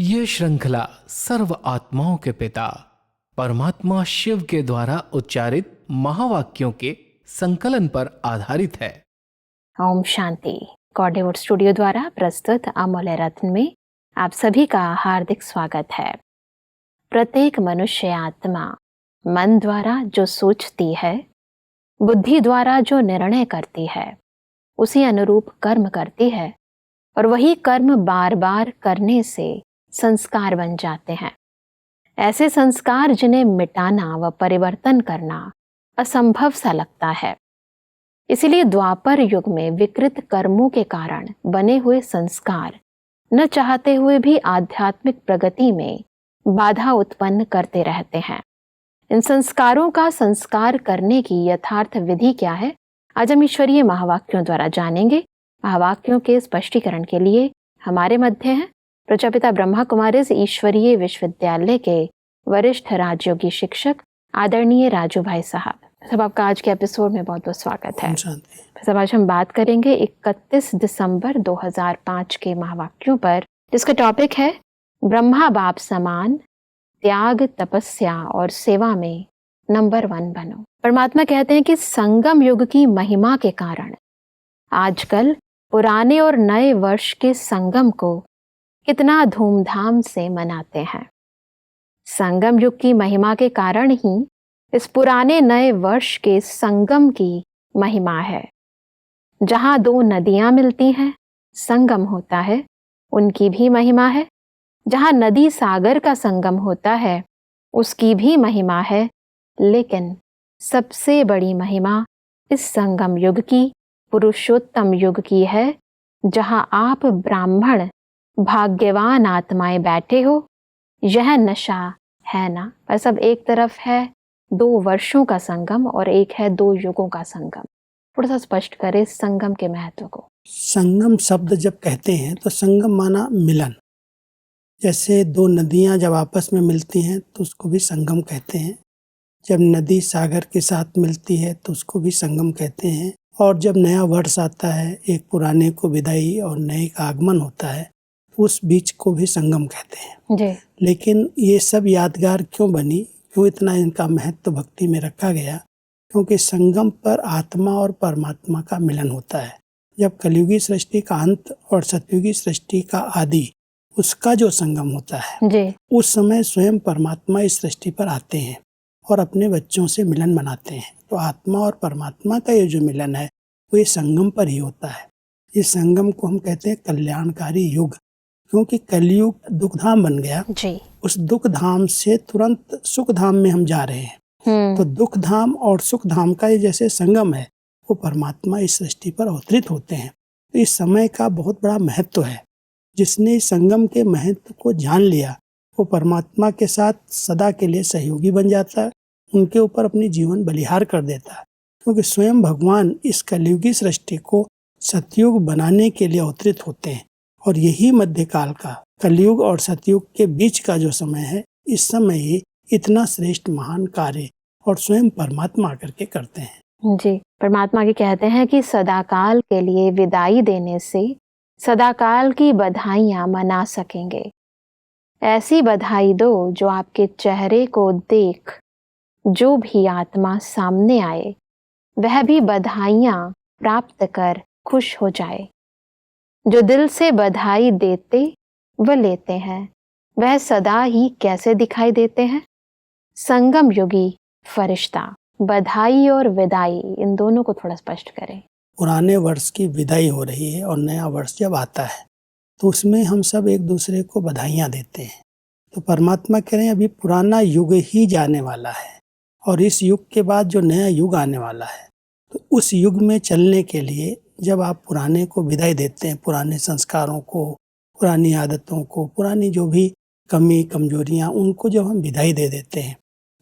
ये श्रृंखला सर्व आत्माओं के पिता परमात्मा शिव के द्वारा उच्चारित महावाक्यों के संकलन पर आधारित है। ओम शांति। गॉड स्टूडियो द्वारा प्रस्तुत अमूल्य रत्न में आप सभी का हार्दिक स्वागत है। प्रत्येक मनुष्य आत्मा मन द्वारा जो सोचती है, बुद्धि द्वारा जो निर्णय करती है, उसी अनुरूप कर्म करती है और वही कर्म बार बार करने से संस्कार बन जाते हैं। ऐसे संस्कार जिन्हें मिटाना व परिवर्तन करना असंभव सा लगता है। इसीलिए द्वापर युग में विकृत कर्मों के कारण बने हुए संस्कार न चाहते हुए भी आध्यात्मिक प्रगति में बाधा उत्पन्न करते रहते हैं। इन संस्कारों का संस्कार करने की यथार्थ विधि क्या है, आज हम ईश्वरीय महावाक्यों द्वारा जानेंगे। महावाक्यों के स्पष्टीकरण के लिए हमारे मध्य हैं प्रजापिता ब्रह्मा कुमारीज ईश्वरीय विश्वविद्यालय के वरिष्ठ राजयोगी शिक्षक आदरणीय राजू भाई साहब। सब आपका आज के एपिसोड में बहुत बहुत स्वागत है। सब आज हम बात करेंगे 31 दिसंबर 2005 के महावाक्यों पर, जिसका टॉपिक है ब्रह्मा बाप समान, त्याग, तपस्या और सेवा में नंबर 1 बनो। परमात्मा कहते हैं कि संगम युग की महिमा के कारण आजकल पुराने और नए वर्ष के संगम को कितना धूमधाम से मनाते हैं। संगम युग की महिमा के कारण ही इस पुराने नए वर्ष के संगम की महिमा है। जहां 2 नदियां मिलती हैं, संगम होता है, उनकी भी महिमा है। जहां नदी सागर का संगम होता है, उसकी भी महिमा है। लेकिन सबसे बड़ी महिमा इस संगम युग की, पुरुषोत्तम युग की है, जहां आप ब्राह्मण भाग्यवान आत्माएं बैठे हो। यह नशा है ना, पर सब एक तरफ है 2 वर्षों का संगम और एक है 2 युगों का संगम। थोड़ा सा स्पष्ट करें संगम के महत्व को। संगम शब्द जब कहते हैं तो संगम माना मिलन। जैसे 2 नदियां जब आपस में मिलती हैं तो उसको भी संगम कहते हैं। जब नदी सागर के साथ मिलती है तो उसको भी संगम कहते हैं। और जब नया वर्ष आता है, एक पुराने को विदाई और नए का आगमन होता है, उस बीच को भी संगम कहते हैं जी। लेकिन ये सब यादगार क्यों बनी, क्यों इतना इनका महत्व भक्ति में रखा गया? क्योंकि संगम पर आत्मा और परमात्मा का मिलन होता है। जब कलयुगी सृष्टि का अंत और सतयुगी सृष्टि का आदि, उसका जो संगम होता है जी। उस समय स्वयं परमात्मा इस सृष्टि पर आते हैं और अपने बच्चों से मिलन मनाते हैं। तो आत्मा और परमात्मा का ये जो मिलन है वो ये संगम पर ही होता है। इस संगम को हम कहते हैं कल्याणकारी युग, क्योंकि कलयुग दुखधाम बन गया जी। उस दुख धाम से तुरंत सुख धाम में हम जा रहे हैं। तो दुख धाम और सुख धाम का ये जैसे संगम है, वो परमात्मा इस सृष्टि पर अवतरित होते हैं। तो इस समय का बहुत बड़ा महत्व है। जिसने इस संगम के महत्व को जान लिया, वो परमात्मा के साथ सदा के लिए सहयोगी बन जाता है, उनके ऊपर अपनी जीवन बलिहार कर देता है। क्योंकि स्वयं भगवान इस कलयुगी सृष्टि को सतयुग बनाने के लिए अवतरित होते हैं। और यही मध्यकाल का कलयुग और सतयुग के बीच का जो समय है, इस समय ही इतना श्रेष्ठ महान कार्य और स्वयं परमात्मा आकर के करते हैं जी। परमात्मा के कहते हैं कि सदाकाल के लिए विदाई देने से सदाकाल की बधाइयां मना सकेंगे। ऐसी बधाई दो जो आपके चेहरे को देख जो भी आत्मा सामने आए, वह भी बधाइयां प्राप्त कर खुश हो जाए। जो दिल से बधाई देते व लेते हैं, वह सदा ही कैसे दिखाई देते हैं? संगम युगी फरिश्ता। बधाई और विदाई, इन दोनों को थोड़ा स्पष्ट करें। पुराने वर्ष की विदाई हो रही है और नया वर्ष जब आता है तो उसमें हम सब एक दूसरे को बधाइयाँ देते हैं। तो परमात्मा कह रहे हैं अभी पुराना युग ही जाने वाला है और इस युग के बाद जो नया युग आने वाला है, तो उस युग में चलने के लिए जब आप पुराने को विदाई देते हैं, पुराने संस्कारों को, पुरानी आदतों को, पुरानी जो भी कमी कमजोरियां, उनको जब हम विदाई दे देते हैं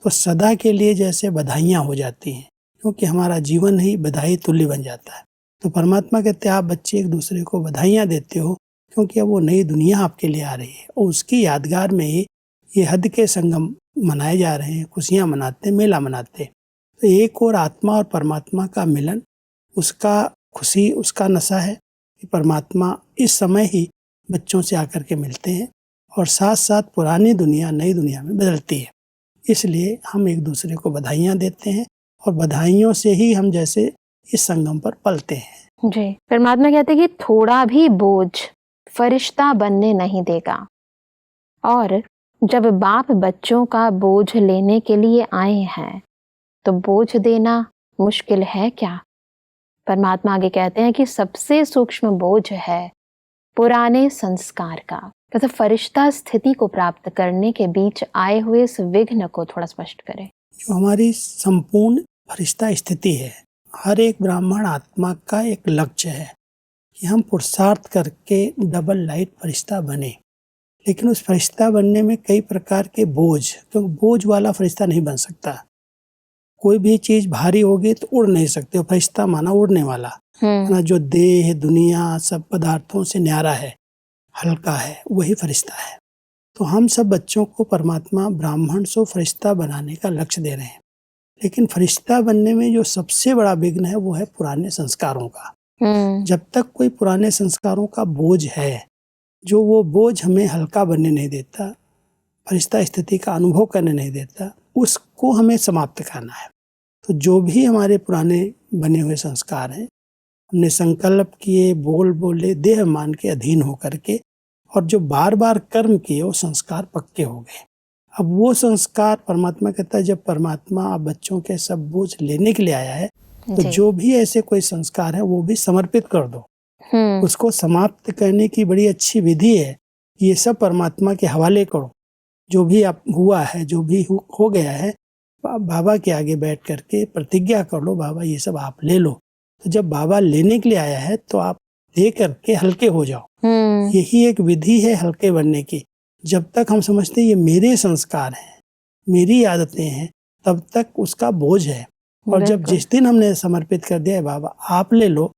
तो सदा के लिए जैसे बधाइयाँ हो जाती हैं, क्योंकि हमारा जीवन ही बधाई तुल्य बन जाता है। तो परमात्मा कहते हैं आप बच्चे एक दूसरे को बधाइयाँ देते हो, क्योंकि अब वो नई दुनिया आपके लिए आ रही है और उसकी यादगार में ही ये हद के संगम मनाए जा रहे हैं, खुशियाँ मनाते, मेला मनाते। तो एक और आत्मा और परमात्मा का मिलन, उसका खुशी, उसका नशा है कि परमात्मा इस समय ही बच्चों से आकर के मिलते हैं और साथ साथ पुरानी दुनिया नई दुनिया में बदलती है। इसलिए हम एक दूसरे को बधाइयाँ देते हैं और बधाइयों से ही हम जैसे इस संगम पर पलते हैं। जी, परमात्मा कहते हैं कि थोड़ा भी बोझ फरिश्ता बनने नहीं देगा। और जब बाप बच्चों का बोझ लेने के लिए आए हैं तो बोझ देना मुश्किल है क्या? परमात्मा आगे कहते हैं कि सबसे सूक्ष्म बोझ है पुराने संस्कार का। मतलब फरिश्ता स्थिति को प्राप्त करने के बीच आए हुए इस विघ्न को थोड़ा स्पष्ट करें। जो हमारी संपूर्ण फरिश्ता स्थिति है, हर एक ब्राह्मण आत्मा का एक लक्ष्य है कि हम पुरुषार्थ करके डबल लाइट फरिश्ता बने। लेकिन उस फरिश्ता बनने में कई प्रकार के बोझ, क्योंकि बोझ वाला फरिश्ता नहीं बन सकता। कोई भी चीज भारी होगी तो उड़ नहीं सकते, फरिश्ता माना उड़ने वाला ना। जो देह दुनिया सब पदार्थों से न्यारा है, हल्का है, वही फरिश्ता है। तो हम सब बच्चों को परमात्मा ब्राह्मण से फरिश्ता बनाने का लक्ष्य दे रहे हैं। लेकिन फरिश्ता बनने में जो सबसे बड़ा विघ्न है वो है पुराने संस्कारों का। जब तक कोई पुराने संस्कारों का बोझ है, जो वो बोझ हमें हल्का बनने नहीं देता, फरिश्ता स्थिति का अनुभव करने नहीं देता, उसको हमें समाप्त करना है। तो जो भी हमारे पुराने बने हुए संस्कार हैं, हमने संकल्प किए, बोले, देह मान के अधीन होकर के, और जो बार बार कर्म किए वो संस्कार पक्के हो गए। अब वो संस्कार परमात्मा कहता है, जब परमात्मा आप बच्चों के सब बोझ लेने के लिए आया है तो जो भी ऐसे कोई संस्कार है वो भी समर्पित कर दो। उसको समाप्त करने की बड़ी अच्छी विधि है। ये सब परमात्मा के हवाले करो। जो भी आप हुआ है, जो भी हो गया है, बाबा के आगे बैठ करके प्रतिज्ञा कर लो, बाबा ये सब आप ले लो। तो जब बाबा लेने के लिए आया है तो आप दे करके हल्के हो जाओ। यही एक विधि है हल्के बनने की। जब तक हम समझते हैं ये मेरे संस्कार हैं, मेरी आदतें हैं, तब तक उसका बोझ है। और जब जिस दिन हमने समर्पित कर दिया है, बाबा आप ले लो,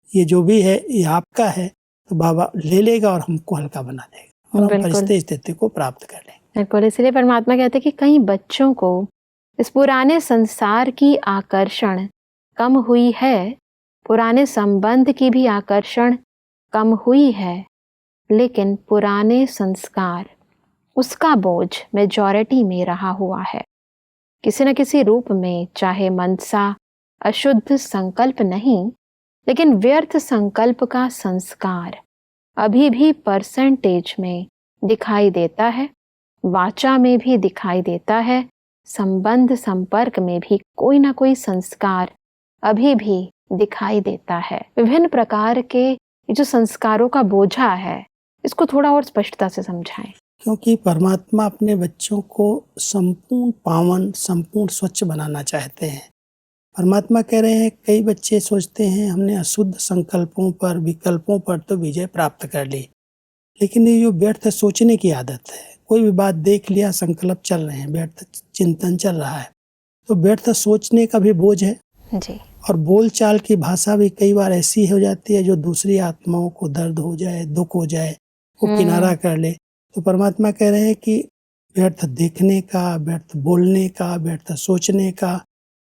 ये जो भी है ये आपका है, तो बाबा ले लेगा और हमको हल्का बना देगा और हम फरिश्ते स्थिति को प्राप्त कर लेंगे। बिल्कुल, इसलिए परमात्मा कहते हैं कि कई बच्चों को इस पुराने संसार की आकर्षण कम हुई है, पुराने संबंध की भी आकर्षण कम हुई है, लेकिन पुराने संस्कार, उसका बोझ मेजॉरिटी में रहा हुआ है। किसी न किसी रूप में, चाहे मनसा अशुद्ध संकल्प नहीं, लेकिन व्यर्थ संकल्प का संस्कार अभी भी परसेंटेज में दिखाई देता है, वाचा में भी दिखाई देता है, संबंध संपर्क में भी कोई ना कोई संस्कार अभी भी दिखाई देता है। विभिन्न प्रकार के ये जो संस्कारों का बोझा है, इसको थोड़ा और स्पष्टता से समझाएं। क्योंकि परमात्मा अपने बच्चों को संपूर्ण पावन, संपूर्ण स्वच्छ बनाना चाहते हैं। परमात्मा कह रहे हैं, कई बच्चे सोचते हैं हमने अशुद्ध संकल्पों पर, विकल्पों पर तो विजय प्राप्त कर ली, लेकिन ये जो व्यर्थ सोचने की आदत है, कोई भी बात देख लिया, संकल्प चल रहे हैं, व्यर्थ चिंतन चल रहा है, तो व्यर्थ सोचने का भी बोझ है जी। और बोलचाल की भाषा भी कई बार ऐसी हो जाती है जो दूसरी आत्माओं को दर्द हो जाए, दुख हो जाए, वो किनारा कर ले। तो परमात्मा कह रहे हैं कि व्यर्थ देखने का, व्यर्थ बोलने का, व्यर्थ सोचने का,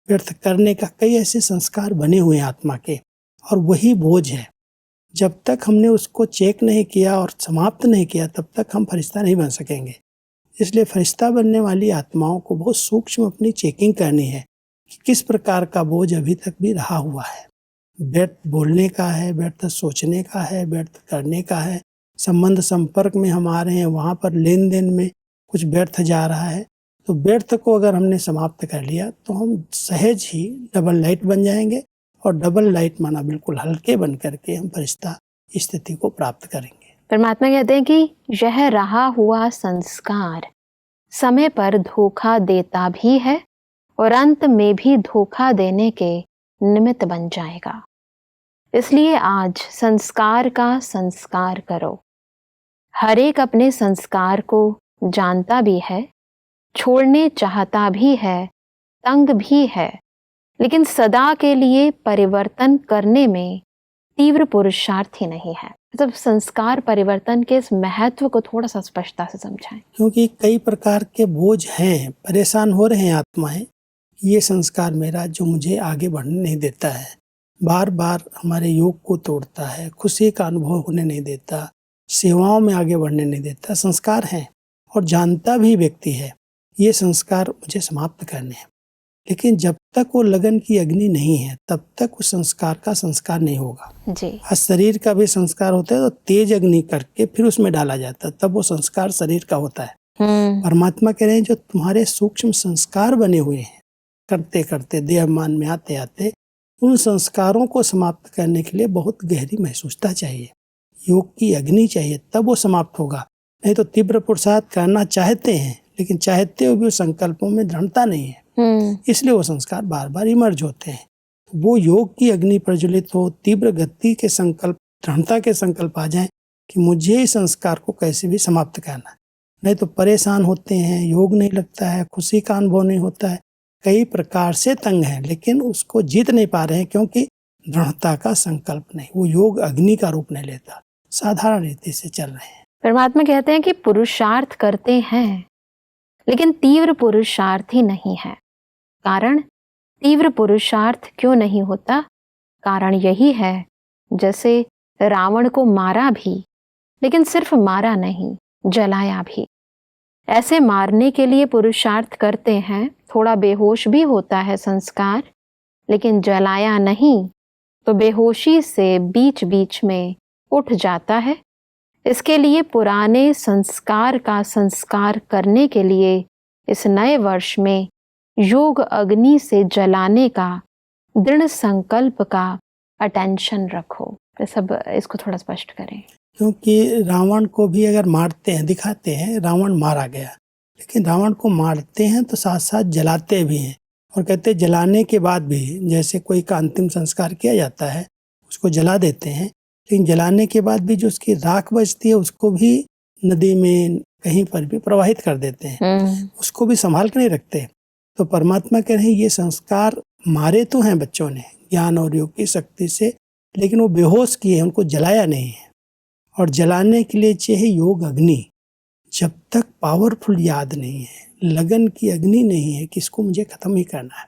व्यर्थ करने का कई ऐसे संस्कार बने हुए हैं आत्मा के, और वही बोझ है। जब तक हमने उसको चेक नहीं किया और समाप्त नहीं किया, तब तक हम फरिश्ता नहीं बन सकेंगे। इसलिए फरिश्ता बनने वाली आत्माओं को बहुत सूक्ष्म अपनी चेकिंग करनी है कि किस प्रकार का बोझ अभी तक भी रहा हुआ है। व्यर्थ बोलने का है, व्यर्थ सोचने का है, व्यर्थ करने का है, संबंध संपर्क में हम आ रहे हैं, वहाँ पर लेन देन में कुछ व्यर्थ जा रहा है। तो व्यर्थ को अगर हमने समाप्त कर लिया तो हम सहज ही डबल लाइट बन जाएंगे, और डबल लाइट माना बिल्कुल हल्के बन करके हम फरिश्ता स्थिति को प्राप्त करेंगे। परमात्मा कहते हैं कि यह रहा हुआ संस्कार समय पर धोखा देता भी है और अंत में भी धोखा देने के निमित्त बन जाएगा। इसलिए आज संस्कार का संस्कार करो। हर एक अपने संस्कार को जानता भी है, छोड़ने चाहता भी है, तंग भी है, लेकिन सदा के लिए परिवर्तन करने में तीव्र पुरुषार्थ ही नहीं है। मतलब संस्कार परिवर्तन के इस महत्व को थोड़ा सा स्पष्टता से समझाएं। क्योंकि कई प्रकार के बोझ हैं, परेशान हो रहे हैं आत्माएं, ये संस्कार मेरा जो मुझे आगे बढ़ने नहीं देता है, बार बार हमारे योग को तोड़ता है, खुशी का अनुभव होने नहीं देता, सेवाओं में आगे बढ़ने नहीं देता। संस्कार हैं और जानता भी व्यक्ति है ये संस्कार मुझे समाप्त करने हैं, लेकिन जब तक वो लगन की अग्नि नहीं है तब तक उस संस्कार का संस्कार नहीं होगा जी। आज शरीर का भी संस्कार होता है तो तेज अग्नि करके फिर उसमें डाला जाता है, तब वो संस्कार शरीर का होता है। परमात्मा कह रहे हैं जो तुम्हारे सूक्ष्म संस्कार बने हुए हैं, करते करते देहमान में आते आते उन संस्कारों को समाप्त करने के लिए बहुत गहरी महसूसता चाहिए, योग की अग्नि चाहिए, तब वो समाप्त होगा। नहीं तो तीव्र पुरुषार्थ करना चाहते हैं लेकिन चाहते हुए भी संकल्पों में दृढ़ता नहीं है, इसलिए वो संस्कार बार बार इमर्ज होते हैं। वो योग की अग्नि प्रज्वलित हो, तीव्र गति के संकल्प, दृढ़ता के संकल्प आ जाएं कि मुझे इस संस्कार को कैसे भी समाप्त करना है। नहीं तो परेशान होते हैं, योग नहीं लगता है, खुशी का अनुभव नहीं होता है, कई प्रकार से तंग है लेकिन उसको जीत नहीं पा रहे हैं क्योंकि दृढ़ता का संकल्प नहीं, वो योग अग्नि का रूप नहीं लेता, साधारण रीति से चल रहे हैं। परमात्मा कहते हैं कि पुरुषार्थ करते हैं लेकिन तीव्र पुरुषार्थ ही नहीं है। कारण तीव्र पुरुषार्थ क्यों नहीं होता? कारण यही है जैसे रावण को मारा भी, लेकिन सिर्फ मारा नहीं, जलाया भी। ऐसे मारने के लिए पुरुषार्थ करते हैं, थोड़ा बेहोश भी होता है संस्कार, लेकिन जलाया नहीं तो बेहोशी से बीच बीच में उठ जाता है। इसके लिए पुराने संस्कार का संस्कार करने के लिए इस नए वर्ष में योग अग्नि से जलाने का दृढ़ संकल्प का अटेंशन रखो। तो सब इसको थोड़ा स्पष्ट करें। क्योंकि रावण को भी अगर मारते हैं, दिखाते हैं रावण मारा गया, लेकिन रावण को मारते हैं तो साथ साथ जलाते भी हैं और कहते हैं जलाने के बाद भी, जैसे कोई का अंतिम संस्कार किया जाता है उसको जला देते हैं, लेकिन जलाने के बाद भी जो उसकी राख बचती है उसको भी नदी में कहीं पर भी प्रवाहित कर देते हैं, उसको भी संभाल कर नहीं रखते। तो परमात्मा कह रहे हैं ये संस्कार मारे तो हैं बच्चों ने ज्ञान और योग की शक्ति से, लेकिन वो बेहोश किए, उनको जलाया नहीं है। और जलाने के लिए चाहिए योग अग्नि। जब तक पावरफुल याद नहीं है, लगन की अग्नि नहीं है कि इसको मुझे खत्म ही करना है,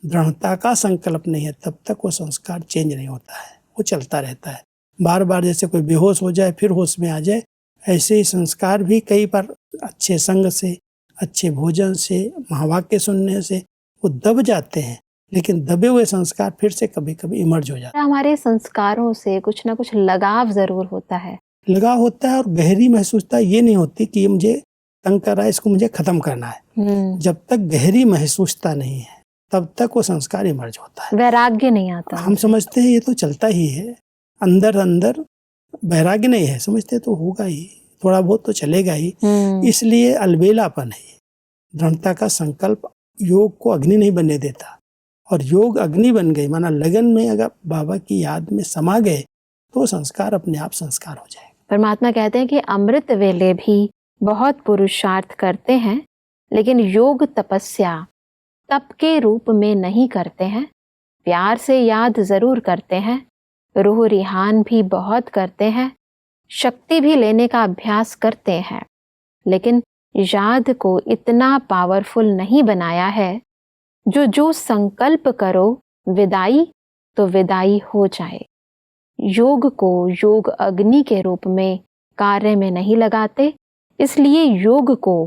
दृढ़ता का संकल्प नहीं है, तब तक वो संस्कार चेंज नहीं होता है, वो चलता रहता है। बार बार जैसे कोई बेहोश हो जाए फिर होश में आ जाए, ऐसे ही संस्कार भी कई बार अच्छे संग से, अच्छे भोजन से, महावाक्य सुनने से वो दब जाते हैं, लेकिन दबे हुए संस्कार फिर से कभी कभी इमर्ज हो जाते हैं। हमारे संस्कारों से कुछ ना कुछ लगाव जरूर होता है, लगाव होता है और गहरी महसूसता ये नहीं होती कि ये मुझे तंग कर रहा है, इसको मुझे खत्म करना है। जब तक गहरी महसूसता नहीं है तब तक वो संस्कार इमर्ज होता है, वैराग्य नहीं आता। हम समझते हैं ये तो चलता ही है, अंदर अंदर वैराग्य नहीं है, समझते तो होगा ही, थोड़ा बहुत तो चलेगा ही, इसलिए अलबेलापन है। दृढ़ता का संकल्प योग को अग्नि नहीं बनने देता, और योग अग्नि बन गई माना लगन में अगर बाबा की याद में समा गए तो संस्कार अपने आप संस्कार हो जाए। परमात्मा कहते हैं कि अमृत वेले भी बहुत पुरुषार्थ करते हैं, लेकिन योग तपस्या तप के रूप में नहीं करते हैं। प्यार से याद जरूर करते हैं, रूह रिहान भी बहुत करते हैं, शक्ति भी लेने का अभ्यास करते हैं, लेकिन याद को इतना पावरफुल नहीं बनाया है जो संकल्प करो विदाई तो विदाई हो जाए। योग को योग अग्नि के रूप में कार्य में नहीं लगाते, इसलिए योग को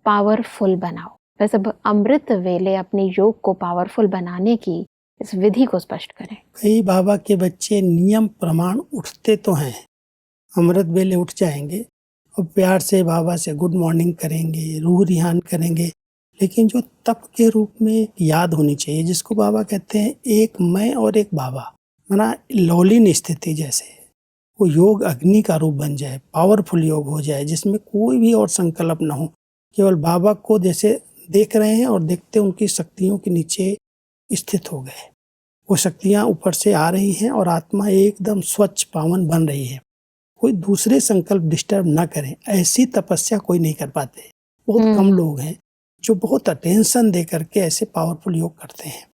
पावरफुल बनाओ। वैसे अमृत वेले अपने योग को पावरफुल बनाने की इस विधि को स्पष्ट करें। कई बाबा के बच्चे नियम प्रमाण उठते तो हैं, अमृत वेले उठ जाएंगे और प्यार से बाबा से गुड मॉर्निंग करेंगे, रूह रिहान करेंगे, लेकिन जो तप के रूप में याद होनी चाहिए, जिसको बाबा कहते हैं एक मैं और एक बाबा, माना लौलीन स्थिति, जैसे वो योग अग्नि का रूप बन जाए, पावरफुल योग हो जाए जिसमें कोई भी और संकल्प ना हो, केवल बाबा को जैसे देख रहे हैं और देखते उनकी शक्तियों के नीचे स्थित हो गए। वो शक्तियाँ ऊपर से आ रही हैं और आत्मा एकदम स्वच्छ पावन बन रही है। कोई दूसरे संकल्प डिस्टर्ब ना करें, ऐसी तपस्या कोई नहीं कर पाते। बहुत कम लोग हैं जो बहुत अटेंशन दे करके ऐसे पावरफुल योग करते हैं।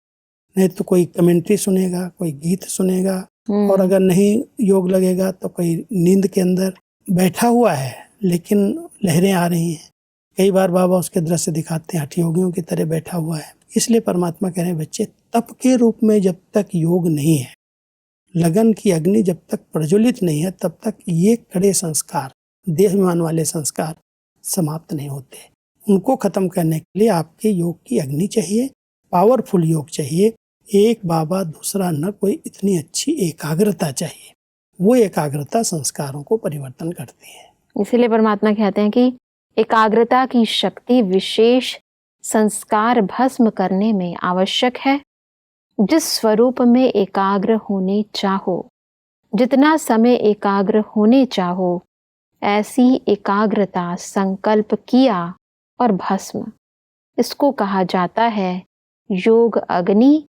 नहीं तो कोई कमेंट्री सुनेगा, कोई गीत सुनेगा, और अगर नहीं योग लगेगा तो कोई नींद के अंदर बैठा हुआ है लेकिन लहरें आ रही हैं। कई बार बाबा उसके दृश्य दिखाते हैं, हठ योगियों की तरह बैठा हुआ है। इसलिए परमात्मा कह रहे हैं बच्चे, तप के रूप में जब तक योग नहीं है, लगन की अग्नि जब तक प्रज्वलित नहीं है तब तक ये कड़े संस्कार, देहाभिमान वाले संस्कार समाप्त नहीं होते। उनको खत्म करने के लिए आपके योग की अग्नि चाहिए, पावरफुल योग चाहिए। एक बाबा दूसरा न कोई, इतनी अच्छी एकाग्रता चाहिए। वो एकाग्रता संस्कारों को परिवर्तन करती है। इसीलिए परमात्मा कहते हैं कि एकाग्रता की शक्ति विशेष संस्कार भस्म करने में आवश्यक है। जिस स्वरूप में एकाग्र होने चाहो, जितना समय एकाग्र होने चाहो, ऐसी एकाग्रता संकल्प किया और भस्म, इसको कहा जाता है योग अग्नि,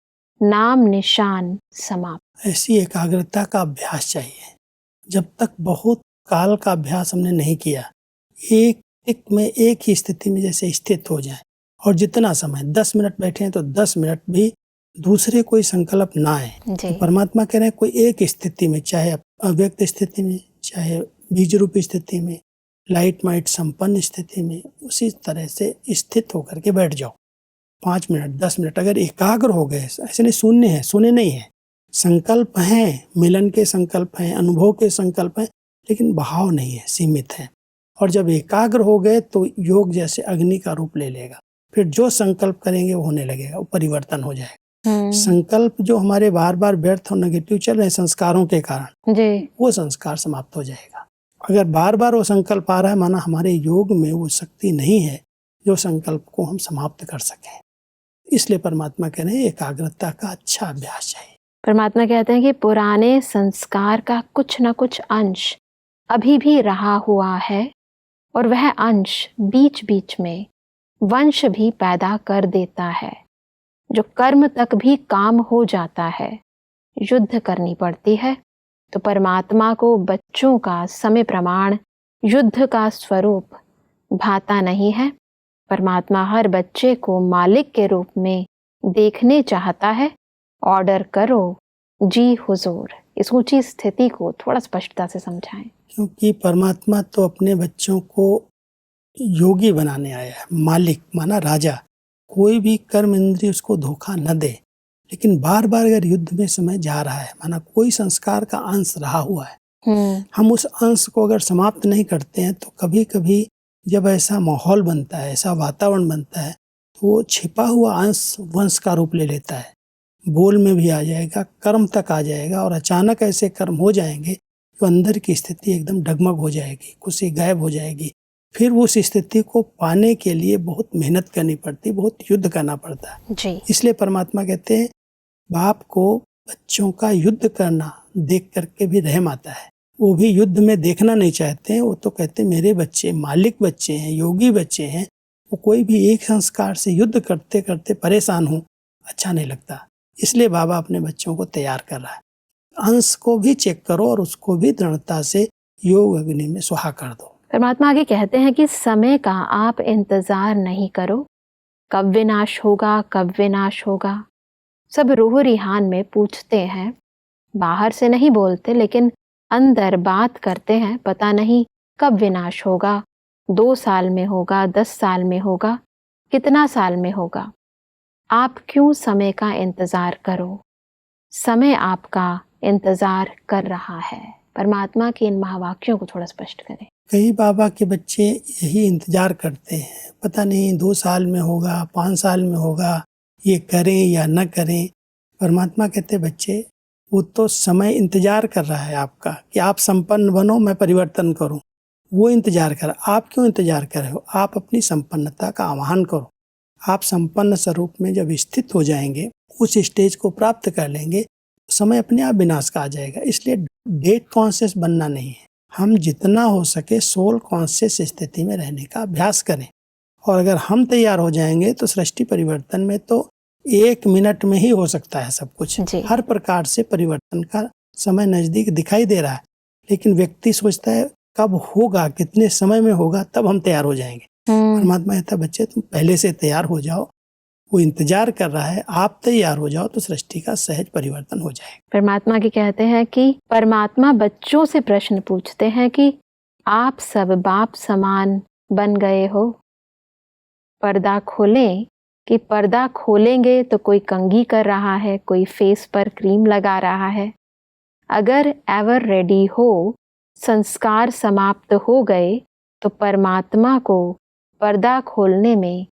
नाम निशान समाप्त। ऐसी एकाग्रता का अभ्यास चाहिए। जब तक बहुत काल का अभ्यास हमने नहीं किया, एक टिक में एक ही स्थिति में जैसे स्थित हो जाए, और जितना समय 10 मिनट बैठे हैं तो 10 मिनट भी दूसरे कोई संकल्प ना आए। तो परमात्मा कह रहे हैं कोई एक स्थिति में, चाहे अव्यक्त स्थिति में, चाहे बीज रूपी स्थिति में, लाइट माइट संपन्न स्थिति में, उसी तरह से स्थित होकर के बैठ जाओ। 5 मिनट 10 मिनट अगर एकाग्र हो गए, ऐसे नहीं शून्य है, सुने नहीं है, संकल्प हैं, मिलन के संकल्प हैं, अनुभव के संकल्प हैं, लेकिन भाव नहीं है, सीमित है। और जब एकाग्र हो गए तो योग जैसे अग्नि का रूप ले लेगा। फिर जो संकल्प करेंगे वो होने लगेगा, वो परिवर्तन हो जाएगा। संकल्प जो हमारे बार बार व्यर्थ और नेगेटिव चल रहे हैं संस्कारों के कारण, वो संस्कार समाप्त हो जाएगा। अगर बार बार वो संकल्प आ रहा है, माना हमारे योग में वो शक्ति नहीं है जो संकल्प को हम समाप्त कर सकें। इसलिए परमात्मा कह रहे हैं एकाग्रता का अच्छा अभ्यास चाहिए। परमात्मा कहते हैं कि पुराने संस्कार का कुछ न कुछ अंश अभी भी रहा हुआ है, और वह अंश बीच बीच में वंश भी पैदा कर देता है, जो कर्म तक भी काम हो जाता है। युद्ध करनी पड़ती है तो परमात्मा को बच्चों का समय प्रमाण युद्ध का स्वरूप भाता नहीं है। परमात्मा हर बच्चे को मालिक के रूप में देखने चाहता है। ऑर्डर करो जी हुजूर। इस ऊंची स्थिति को थोड़ा स्पष्टता से समझाएं। क्योंकि परमात्मा तो अपने बच्चों को योगी बनाने आया है। मालिक माना राजा, कोई भी कर्म इंद्रिय उसको धोखा न दे। लेकिन बार बार अगर युद्ध में समय जा रहा है, माना कोई संस्कार का अंश रहा हुआ है, हम उस अंश को अगर समाप्त नहीं करते हैं तो कभी कभी जब ऐसा माहौल बनता है, ऐसा वातावरण बनता है, तो वो छिपा हुआ अंश वंश का रूप ले लेता है। बोल में भी आ जाएगा, कर्म तक आ जाएगा, और अचानक ऐसे कर्म हो जाएंगे तो अंदर की स्थिति एकदम डगमग हो जाएगी, खुशी गायब हो जाएगी। फिर उस स्थिति को पाने के लिए बहुत मेहनत करनी पड़ती, बहुत युद्ध करना पड़ता है जी। इसलिए परमात्मा कहते हैं बाप को बच्चों का युद्ध करना देख करके भी रहम आता है। वो भी युद्ध में देखना नहीं चाहते हैं। वो तो कहते हैं मेरे बच्चे मालिक बच्चे हैं, योगी बच्चे हैं। वो कोई भी एक संस्कार से युद्ध करते करते परेशान हो, अच्छा नहीं लगता। इसलिए बाबा अपने बच्चों को तैयार कर रहा है। अंश को भी चेक करो और उसको भी दृढ़ता से योग अग्नि में सुहा कर दो। परमात्मा आगे कहते हैं कि समय का आप इंतजार नहीं करो, कब विनाश होगा, कब विनाश होगा। सब रूह रिहान में पूछते हैं, बाहर से नहीं बोलते लेकिन अंदर बात करते हैं। पता नहीं कब विनाश होगा, 2 साल में होगा, 10 साल में होगा, कितना साल में होगा। आप क्यों समय का इंतजार करो, समय आपका इंतजार कर रहा है। परमात्मा के इन महावाक्यों को थोड़ा स्पष्ट करें। कई बाबा के बच्चे यही इंतजार करते हैं, पता नहीं 2 साल में होगा, 5 साल में होगा, ये करें या न करें। परमात्मा कहते बच्चे वो तो समय इंतजार कर रहा है आपका कि आप संपन्न बनो, मैं परिवर्तन करूं। वो इंतजार कर, आप क्यों इंतजार कर रहे हो? आप अपनी संपन्नता का आह्वान करो। आप संपन्न स्वरूप में जब स्थित हो जाएंगे, उस स्टेज को प्राप्त कर लेंगे, समय अपने आप विनाश का आ जाएगा। इसलिए डेट कॉन्शियस बनना नहीं है। हम जितना हो सके सोल कॉन्शियस स्थिति में रहने का अभ्यास करें। और अगर हम तैयार हो जाएंगे तो सृष्टि परिवर्तन में तो 1 मिनट में ही हो सकता है सब कुछ। हर प्रकार से परिवर्तन का समय नजदीक दिखाई दे रहा है, लेकिन व्यक्ति सोचता है कब होगा, कितने समय में होगा, तब हम तैयार हो जाएंगे। परमात्मा कहता है बच्चे तुम पहले से तैयार हो जाओ, वो इंतजार कर रहा है, आप तैयार हो जाओ तो सृष्टि का सहज परिवर्तन हो जाएगा। परमात्मा की कहते हैं कि परमात्मा बच्चों से प्रश्न पूछते हैं कि आप सब बाप समान बन गए हो, पर्दा खोलें कि पर्दा खोलेंगे तो कोई कंघी कर रहा है, कोई फेस पर क्रीम लगा रहा है, अगर एवर रेडी हो, संस्कार समाप्त हो गए तो परमात्मा को पर्दा खोलने में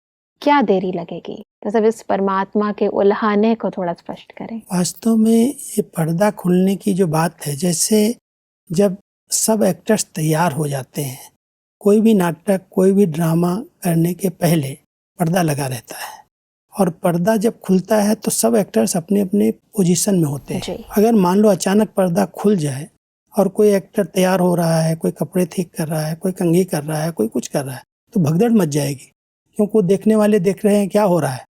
क्या देरी लगेगी? तो सब इस परमात्मा के उल्हाने को थोड़ा स्पष्ट करें। वास्तव में ये पर्दा खुलने की जो बात है, जैसे जब सब एक्टर्स तैयार हो जाते हैं, कोई भी नाटक, कोई भी ड्रामा करने के पहले पर्दा लगा रहता है, और पर्दा जब खुलता है तो सब एक्टर्स अपने अपने पोजीशन में होते हैं। अगर मान लो अचानक पर्दा खुल जाए और कोई एक्टर तैयार हो रहा है, कोई कपड़े ठीक कर रहा है, कोई कंघी कर रहा है, कोई कुछ कर रहा है, तो भगदड़ मच जाएगी, क्योंकि वो देखने वाले देख रहे हैं क्या हो रहा है।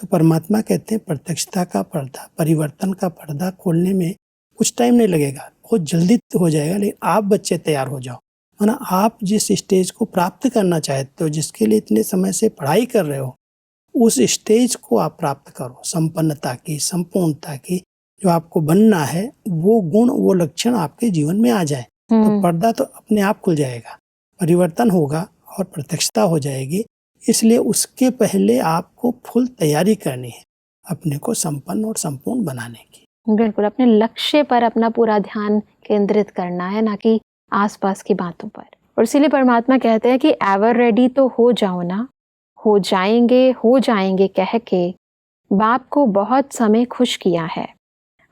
तो परमात्मा कहते हैं प्रत्यक्षता का पर्दा, परिवर्तन का पर्दा खोलने में कुछ टाइम नहीं लगेगा, बहुत जल्दी हो जाएगा। लेकिन आप बच्चे तैयार हो जाओ, माना आप जिस स्टेज को प्राप्त करना चाहते हो, जिसके लिए इतने समय से पढ़ाई कर रहे हो, उस स्टेज को आप प्राप्त करो, संपन्नता की, संपूर्णता की। जो आपको बनना है वो गुण, वो लक्षण आपके जीवन में आ जाए तो पर्दा तो अपने आप खुल जाएगा, परिवर्तन होगा और प्रत्यक्षता हो जाएगी। इसलिए उसके पहले आपको फुल तैयारी करनी है अपने को संपन्न और संपूर्ण बनाने की। बिल्कुल, अपने लक्ष्य पर अपना पूरा ध्यान केंद्रित करना है, ना कि आसपास की बातों पर। और इसीलिए परमात्मा कहते हैं कि एवर रेडी तो हो जाओ ना, हो जाएंगे कह के बाप को बहुत समय खुश किया है।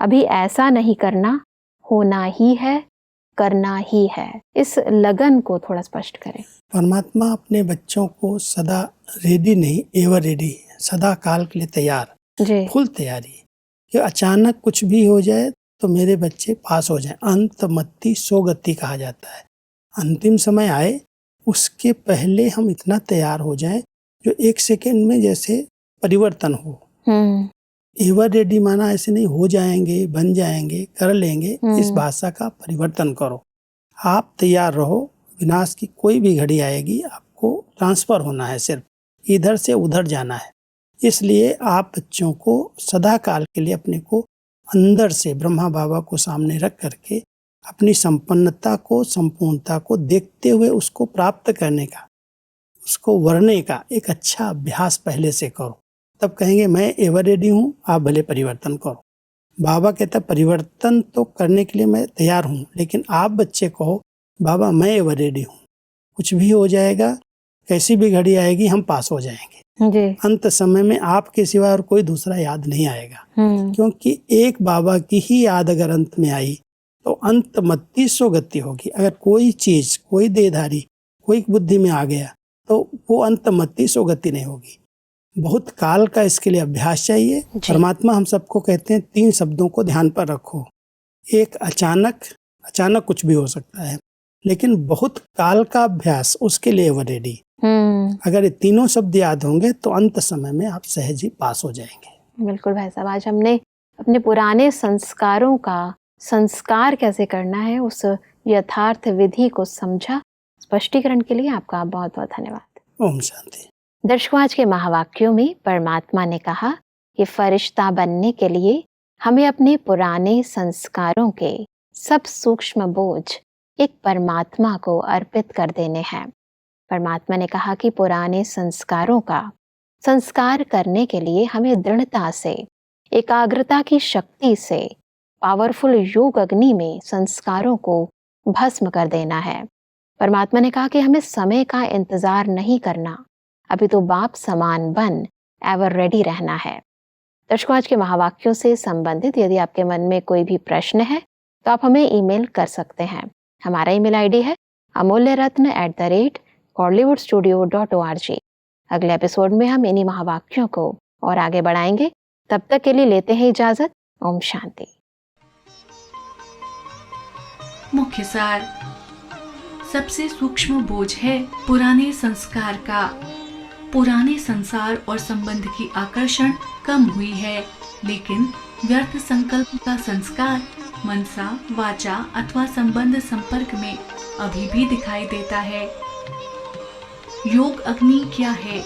अभी ऐसा नहीं करना, होना ही है, करना ही है। इस लगन को थोड़ा स्पष्ट करें। परमात्मा अपने बच्चों को सदा रेडी नहीं, एवर रेडी, सदा काल के लिए तैयार, फुल तैयारी, कि अचानक कुछ भी हो जाए तो मेरे बच्चे पास हो जाएं। अंत मत्ती सो गति कहा जाता है। अंतिम समय आए उसके पहले हम इतना तैयार हो जाएं जो एक सेकेंड में जैसे परिवर्तन हो। एवर रेडी माना ऐसे नहीं हो जाएंगे, बन जाएंगे, कर लेंगे, इस भाषा का परिवर्तन करो। आप तैयार रहो, विनाश की कोई भी घड़ी आएगी, आपको ट्रांसफर होना है, सिर्फ इधर से उधर जाना है। इसलिए आप बच्चों को सदा काल के लिए अपने को अंदर से ब्रह्मा बाबा को सामने रख करके अपनी संपन्नता को, संपूर्णता को देखते हुए उसको प्राप्त करने का, उसको वरने का एक अच्छा अभ्यास पहले से करो। तब कहेंगे मैं एवर रेडी हूँ, आप भले परिवर्तन करो। बाबा कहता परिवर्तन तो करने के लिए मैं तैयार हूँ, लेकिन आप बच्चे कहो बाबा मैं एवर रेडी हूँ, कुछ भी हो जाएगा, कैसी भी घड़ी आएगी, हम पास हो जाएंगे। अंत समय में आपके सिवा और कोई दूसरा याद नहीं आएगा, क्योंकि एक बाबा की ही याद अगर अंत में आई तो अंत मत्ती सो गति होगी। अगर कोई चीज, कोई देहधारी, कोई बुद्धि में आ गया तो वो अंत मत्ती सो गति नहीं होगी। बहुत काल का इसके लिए अभ्यास चाहिए। परमात्मा हम सबको कहते हैं 3 शब्दों को ध्यान पर रखो। एक अचानक कुछ भी हो सकता है, लेकिन बहुत काल का अभ्यास, उसके लिए एवर रेडी। अगर ये तीनों शब्द याद होंगे तो अंत समय में आप सहज ही पास हो जाएंगे। बिल्कुल भाई साहब, आज हमने अपने पुराने संस्कारों का संस्कार कैसे करना है उस यथार्थ विधि को समझा। स्पष्टीकरण के लिए आपका बहुत बहुत धन्यवाद। ओम शांति। दर्शकों, आज के महावाक्यों में परमात्मा ने कहा कि फरिश्ता बनने के लिए हमें अपने पुराने संस्कारों के सब सूक्ष्म बोझ एक परमात्मा को अर्पित कर देने हैं। परमात्मा ने कहा कि पुराने संस्कारों का संस्कार करने के लिए हमें दृढ़ता से, एकाग्रता की शक्ति से पावरफुल योग अग्नि में संस्कारों को भस्म कर देना है। परमात्मा ने कहा कि हमें समय का इंतजार नहीं करना, अभी तो बाप समान बन एवर रेडी रहना है। दर्शकों, आज के महावाक्यों से संबंधित यदि आपके मन में कोई भी प्रश्न है तो आप हमें ईमेल कर सकते हैं। हमारा ईमेल आईडी है amolyaratna@kollywoodstudio.org। अगले एपिसोड में हम इन्हीं महावाक्यों को और आगे बढ़ाएंगे। तब तक के लिए लेते हैं इजाजत। ओम शांति। मुख्य सार। सबसे सूक्ष्म बोझ है पुराने संस्कार का। पुराने संसार और संबंध की आकर्षण कम हुई है, लेकिन व्यर्थ संकल्प का संस्कार मनसा, वाचा अथवा संबंध संपर्क में अभी भी दिखाई देता है। योग अग्नि क्या है?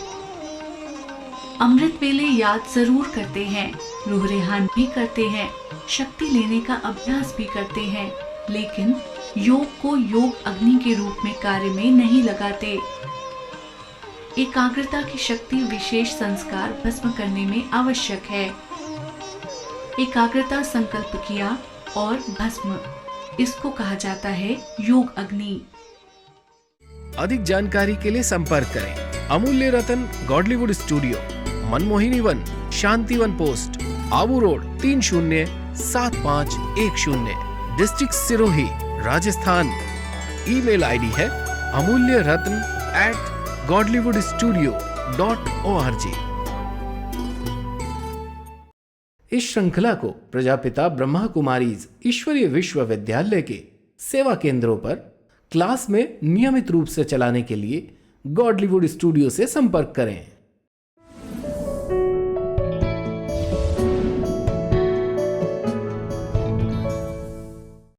अमृत वेले याद जरूर करते हैं, रूह रेहान भी करते हैं, शक्ति लेने का अभ्यास भी करते हैं, लेकिन योग को योग अग्नि के रूप में कार्य में नहीं लगाते। एकाग्रता की शक्ति विशेष संस्कार भस्म करने में आवश्यक है। एकाग्रता संकल्प किया, और भस्म। इसको कहा जाता है योग अग्नि। अधिक जानकारी के लिए संपर्क करें Amulya Ratan Godlywood studio, Manmohini Van, Shanti Van post, Abu road 307510, district Sirohi, Rajasthan. Email ID है amulyaratn@godlywoodstudio.org। इस श्रृंखला को प्रजापिता ब्रह्मा कुमारीज ईश्वरीय विश्वविद्यालय के सेवा केंद्रों पर क्लास में नियमित रूप से चलाने के लिए गॉडलीवुड स्टूडियो से संपर्क करें।